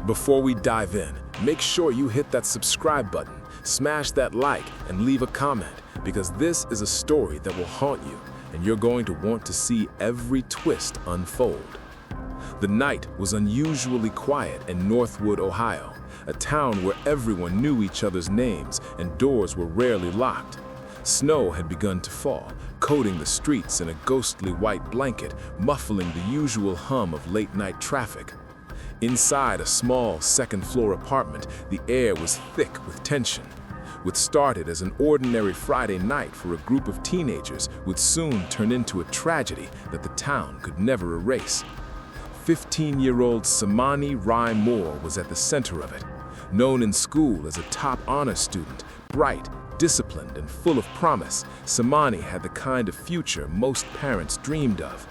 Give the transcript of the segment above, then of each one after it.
Before we dive in, make sure you hit that subscribe button, smash that like, and leave a comment, because this is a story that will haunt you, and you're going to want to see every twist unfold. The night was unusually quiet in Northwood, Ohio, a town where everyone knew each other's names and doors were rarely locked. Snow had begun to fall, coating the streets in a ghostly white blanket, muffling the usual hum of late-night traffic. Inside a small second-floor apartment, the air was thick with tension. What started as an ordinary Friday night for a group of teenagers would soon turn into a tragedy that the town could never erase. 15-year-old Symini Rai Moore was at the center of it. Known in school as a top honor student, bright, disciplined, and full of promise, Symini had the kind of future most parents dreamed of.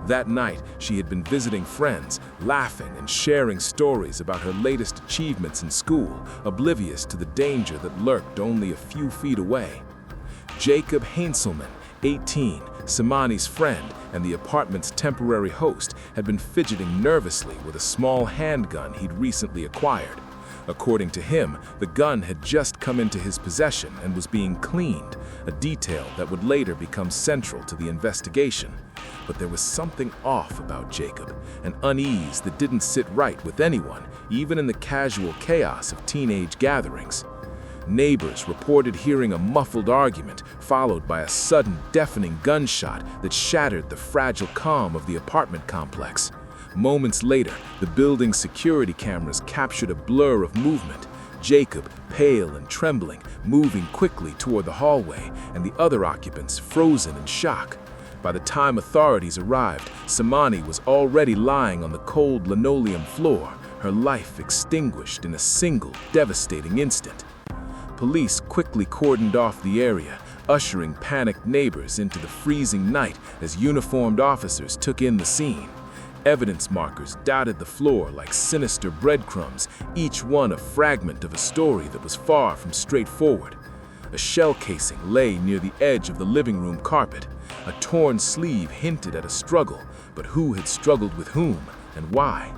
That night, she had been visiting friends, laughing and sharing stories about her latest achievements in school, oblivious to the danger that lurked only a few feet away. Jakob Heintzelman, 18, Symini's friend and the apartment's temporary host, had been fidgeting nervously with a small handgun he'd recently acquired. According to him, the gun had just come into his possession and was being cleaned, a detail that would later become central to the investigation. But there was something off about Jakob, an unease that didn't sit right with anyone, even in the casual chaos of teenage gatherings. Neighbors reported hearing a muffled argument, followed by a sudden, deafening gunshot that shattered the fragile calm of the apartment complex. Moments later, the building's security cameras captured a blur of movement. Jakob, pale and trembling, moving quickly toward the hallway, and the other occupants frozen in shock. By the time authorities arrived, Symini was already lying on the cold linoleum floor, her life extinguished in a single, devastating instant. Police quickly cordoned off the area, ushering panicked neighbors into the freezing night as uniformed officers took in the scene. Evidence markers dotted the floor like sinister breadcrumbs, each one a fragment of a story that was far from straightforward. A shell casing lay near the edge of the living room carpet. A torn sleeve hinted at a struggle, but who had struggled with whom and why?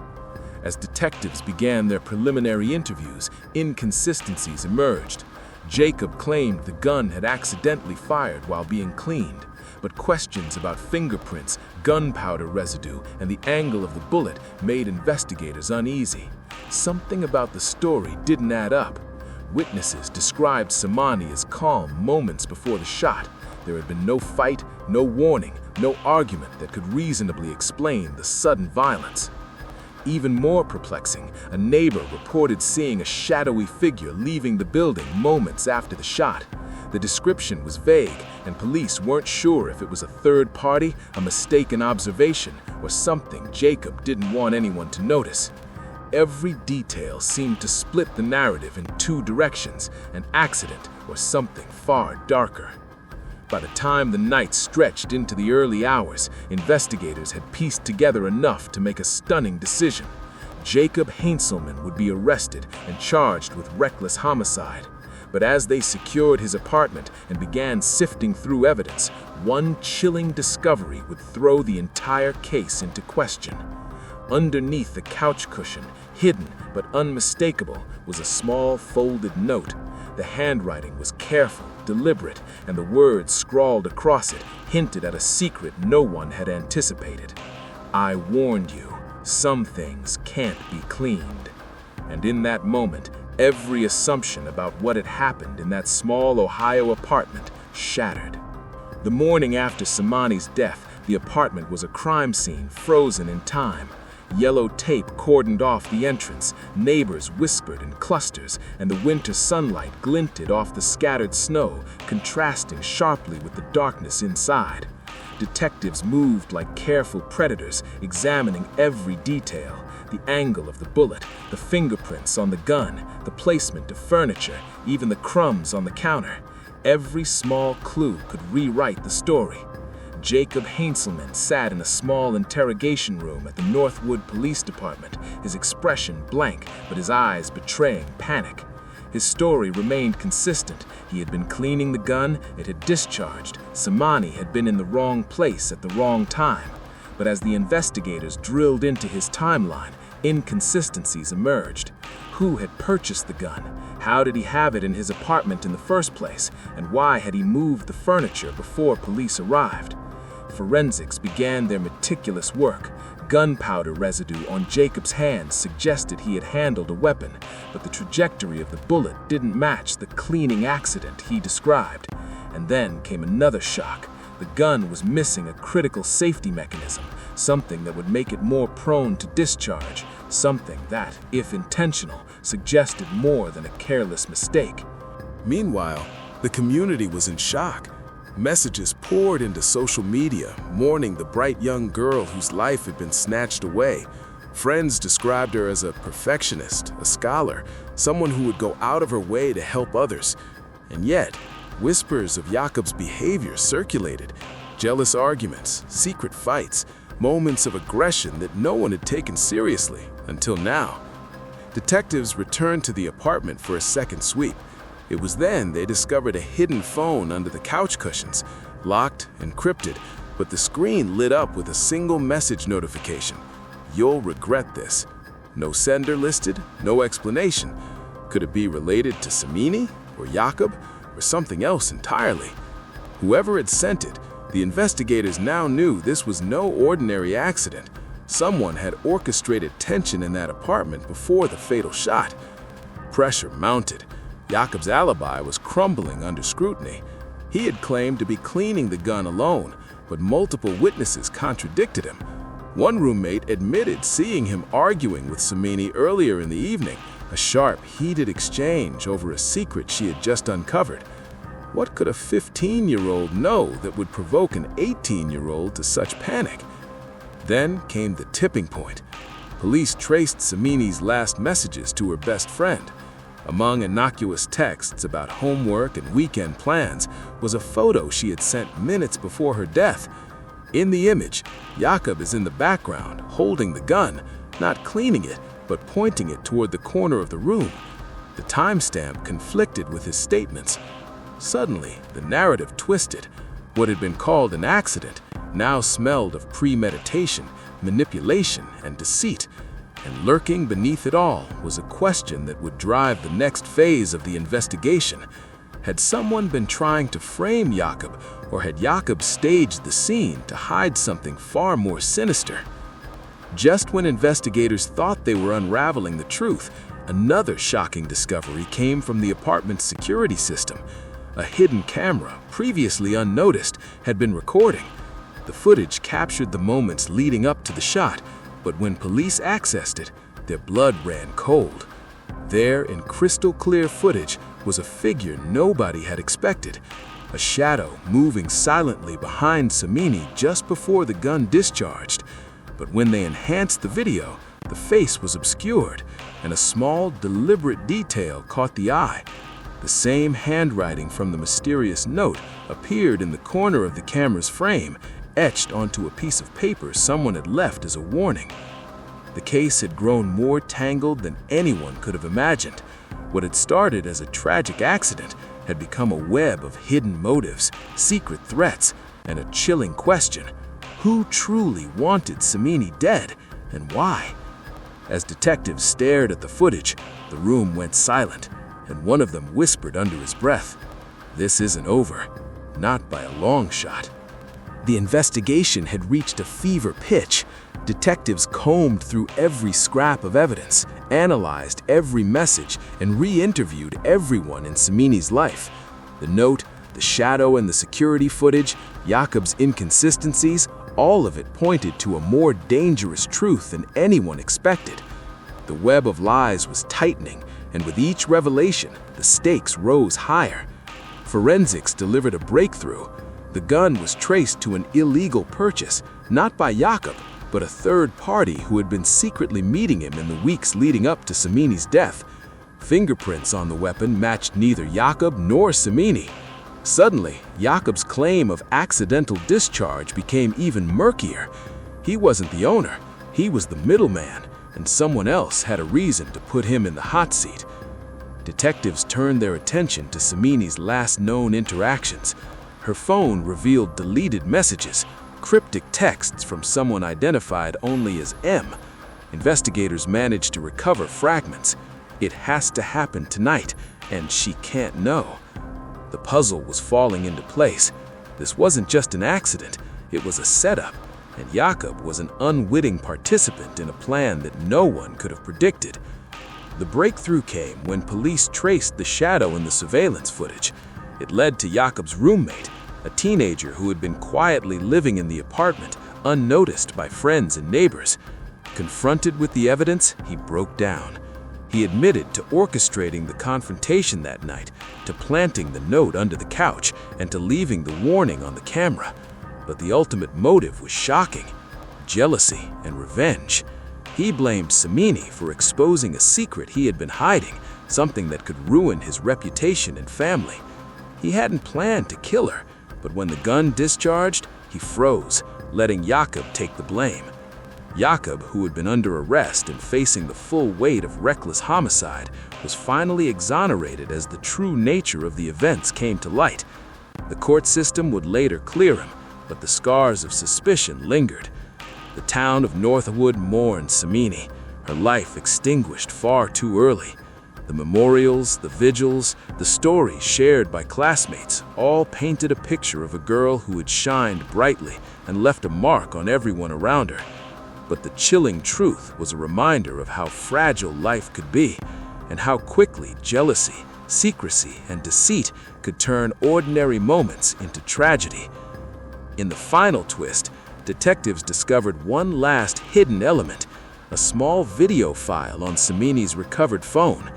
As detectives began their preliminary interviews, inconsistencies emerged. Jakob claimed the gun had accidentally fired while being cleaned, but questions about fingerprints, gunpowder residue, and the angle of the bullet made investigators uneasy. Something about the story didn't add up. Witnesses described Symini as calm moments before the shot. There had been no fight, no warning, no argument that could reasonably explain the sudden violence. Even more perplexing, a neighbor reported seeing a shadowy figure leaving the building moments after the shot. The description was vague, and police weren't sure if it was a third party, a mistaken observation, or something Jakob didn't want anyone to notice. Every detail seemed to split the narrative in two directions, an accident or something far darker. By the time the night stretched into the early hours, investigators had pieced together enough to make a stunning decision. Jakob Heintzelman would be arrested and charged with reckless homicide. But as they secured his apartment and began sifting through evidence, one chilling discovery would throw the entire case into question. Underneath the couch cushion, hidden but unmistakable, was a small folded note. The handwriting was careful, deliberate, and the words scrawled across it hinted at a secret no one had anticipated. "I warned you, some things can't be cleaned." And in that moment, every assumption about what had happened in that small Ohio apartment shattered. The morning after Symini's death, the apartment was a crime scene frozen in time. Yellow tape cordoned off the entrance, neighbors whispered in clusters, and the winter sunlight glinted off the scattered snow, contrasting sharply with the darkness inside. Detectives moved like careful predators, examining every detail: the angle of the bullet, the fingerprints on the gun, the placement of furniture, even the crumbs on the counter. Every small clue could rewrite the story. Jakob Heintzelman sat in a small interrogation room at the Northwood Police Department, his expression blank, but his eyes betraying panic. His story remained consistent. He had been cleaning the gun, it had discharged. Symini had been in the wrong place at the wrong time. But as the investigators drilled into his timeline, Inconsistencies emerged. Who had purchased the gun? How did he have it in his apartment in the first place? And why had he moved the furniture before police arrived? Forensics began their meticulous work. Gunpowder residue on Jakob's hands suggested he had handled a weapon, but the trajectory of the bullet didn't match the cleaning accident he described. And then came another shock. The gun was missing a critical safety mechanism, something that would make it more prone to discharge, something that, if intentional, suggested more than a careless mistake. Meanwhile, the community was in shock. Messages poured into social media, mourning the bright young girl whose life had been snatched away. Friends described her as a perfectionist, a scholar, someone who would go out of her way to help others. And yet, whispers of Jakob's behavior circulated. Jealous arguments, secret fights, moments of aggression that no one had taken seriously until now. Detectives returned to the apartment for a second sweep. It was then they discovered a hidden phone under the couch cushions, locked, encrypted, but the screen lit up with a single message notification. "You'll regret this." No sender listed, no explanation. Could it be related to Symini or Jakob or something else entirely? Whoever had sent it, the investigators now knew this was no ordinary accident. Someone had orchestrated tension in that apartment before the fatal shot. Pressure mounted. Jakob's alibi was crumbling under scrutiny. He had claimed to be cleaning the gun alone, but multiple witnesses contradicted him. One roommate admitted seeing him arguing with Symini earlier in the evening, a sharp, heated exchange over a secret she had just uncovered. What could a 15-year-old know that would provoke an 18-year-old to such panic? Then came the tipping point. Police traced Symini's last messages to her best friend. Among innocuous texts about homework and weekend plans was a photo she had sent minutes before her death. In the image, Jakob is in the background, holding the gun, not cleaning it, but pointing it toward the corner of the room. The timestamp conflicted with his statements. Suddenly, the narrative twisted. What had been called an accident now smelled of premeditation, manipulation, and deceit. And lurking beneath it all was a question that would drive the next phase of the investigation. Had someone been trying to frame Jakob, or had Jakob staged the scene to hide something far more sinister? Just when investigators thought they were unraveling the truth, another shocking discovery came from the apartment's security system. A hidden camera, previously unnoticed, had been recording. The footage captured the moments leading up to the shot, but when police accessed it, their blood ran cold. There, in crystal-clear footage, was a figure nobody had expected, a shadow moving silently behind Symini just before the gun discharged. But when they enhanced the video, the face was obscured, and a small, deliberate detail caught the eye. The same handwriting from the mysterious note appeared in the corner of the camera's frame, etched onto a piece of paper someone had left as a warning. The case had grown more tangled than anyone could have imagined. What had started as a tragic accident had become a web of hidden motives, secret threats, and a chilling question: who truly wanted Symini dead, and why? As detectives stared at the footage, the room went silent, and one of them whispered under his breath, "This isn't over, not by a long shot." The investigation had reached a fever pitch. Detectives combed through every scrap of evidence, analyzed every message, and re-interviewed everyone in Symini's life. The note, the shadow, and the security footage, Jakob's inconsistencies, all of it pointed to a more dangerous truth than anyone expected. The web of lies was tightening, and with each revelation, the stakes rose higher. Forensics delivered a breakthrough. The gun was traced to an illegal purchase, not by Jakob, but a third party who had been secretly meeting him in the weeks leading up to Symini's death. Fingerprints on the weapon matched neither Jakob nor Symini. Suddenly, Jakob's claim of accidental discharge became even murkier. He wasn't the owner, he was the middleman, and someone else had a reason to put him in the hot seat. Detectives turned their attention to Symini's last known interactions. Her phone revealed deleted messages, cryptic texts from someone identified only as M. Investigators managed to recover fragments. It has to happen tonight, and she can't know. The puzzle was falling into place. This wasn't just an accident, it was a setup, and Jakob was an unwitting participant in a plan that no one could have predicted. The breakthrough came when police traced the shadow in the surveillance footage. It led to Jakob's roommate, a teenager who had been quietly living in the apartment, unnoticed by friends and neighbors. Confronted with the evidence, he broke down. He admitted to orchestrating the confrontation that night, to planting the note under the couch, and to leaving the warning on the camera. But the ultimate motive was shocking: jealousy and revenge. He blamed Symini for exposing a secret he had been hiding, something that could ruin his reputation and family. He hadn't planned to kill her, but when the gun discharged, he froze, letting Jakob take the blame. Jakob, who had been under arrest and facing the full weight of reckless homicide, was finally exonerated as the true nature of the events came to light. The court system would later clear him, but the scars of suspicion lingered. The town of Northwood mourned Symini, her life extinguished far too early. The memorials, the vigils, the stories shared by classmates all painted a picture of a girl who had shined brightly and left a mark on everyone around her. But the chilling truth was a reminder of how fragile life could be, and how quickly jealousy, secrecy, and deceit could turn ordinary moments into tragedy. In the final twist, detectives discovered one last hidden element: a small video file on Symini's recovered phone.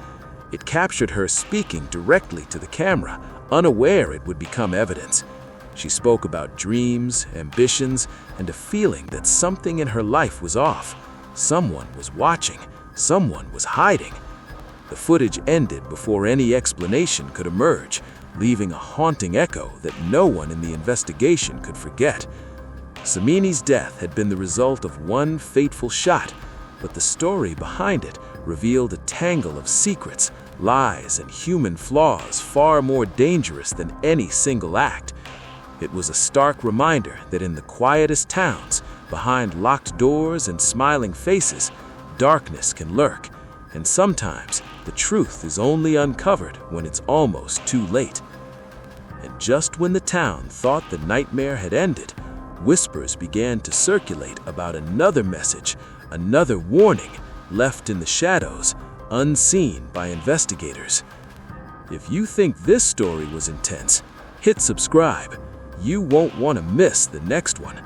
It captured her speaking directly to the camera, unaware it would become evidence. She spoke about dreams, ambitions, and a feeling that something in her life was off. Someone was watching, someone was hiding. The footage ended before any explanation could emerge, leaving a haunting echo that no one in the investigation could forget. Symini's death had been the result of one fateful shot, but the story behind it revealed a tangle of secrets, lies, and human flaws far more dangerous than any single act. It was a stark reminder that in the quietest towns, behind locked doors and smiling faces, darkness can lurk, and sometimes the truth is only uncovered when it's almost too late. And just when the town thought the nightmare had ended, whispers began to circulate about another message, another warning left in the shadows, unseen by investigators. If you think this story was intense, hit subscribe. You won't want to miss the next one.